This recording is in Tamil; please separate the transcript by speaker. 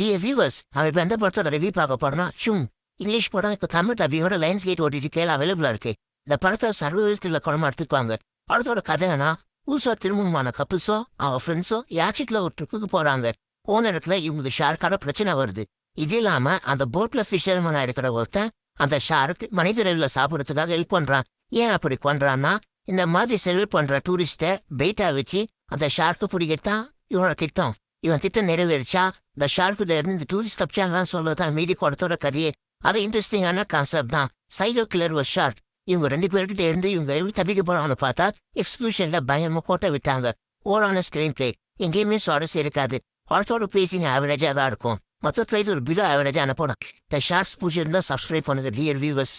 Speaker 1: டியர் வியூவர்ஸ், நம்ம இப்போ எந்த படத்தோட ரிவ்யூ பார்க்க போறோம்னா இங்கிலீஷ் படம் இப்போ தமிழ் டப்பிங்கோட லைன்ஸ் கேட் ஓடிடி கேல அவைலபிளா இருக்கு. இந்த படத்தை சர்வீஸ்ல குழம்பு எடுத்துக்குவாங்க. படத்தோட கதை என்னன்னா, புதுசா திருமணமான கப்பிள்ஸோ அவங்க ஃப்ரெண்ட்ஸோ யாச்சிட்ல ஒரு ட்ரிப்புக்கு போறாங்க. போன இடத்துல இவங்களுக்கு ஷார்க்கான பிரச்சனை வருது. இது இல்லாம அந்த போட்ல ஃபிஷர்மேனா இருக்கிற ஒருத்தன் அந்த ஷாருக்கு மனித ரயில சாப்பிடறதுக்காக ஹெல்ப் பண்றான். ஏன் அப்படி பண்றான்னா, இந்த மாதிரி செர்வ் பண்ற டூரிஸ்ட பெயிட்டா வச்சு அந்த ஷார்க்கு பிடிக்கத்தான் இவனோட திட்டம். இவன் திட்டம் நிறைவேறிச்சா இந்த ஷார்க்குல இருந்து இந்த டூரிஸ்ட் தப்பிச்சாங்களான்னு சொல்லதான் மீதி படத்தோட கதையே. அது இன்ட்ரெஸ்டிங்கான கான்செப்ட் தான். சைடோ கில்லர் ஒரு ஷார்க். இவங்க 2 பேர்கிட்ட இருந்து இவங்க எப்படி தப்பிக்க போறான்னு பார்த்தா எக்ஸ்பிளூஷன்ல பயமா கோட்டை விட்டாங்க. ஓரான ஸ்கிரீன் பிளே எங்கேயுமே சுவாரஸ்யம் இருக்காது. படத்தோட பேசிங் ஆவரேஜா தான் இருக்கும். மொத்தத்துல இது ஒரு பிலோ ஆவரேஜான படம். இந்த ஷார்ட்ஸ் பூஜை இருந்தா சப்ஸ்கிரைப் பண்ணுங்க டியர் வியூவர்ஸ்.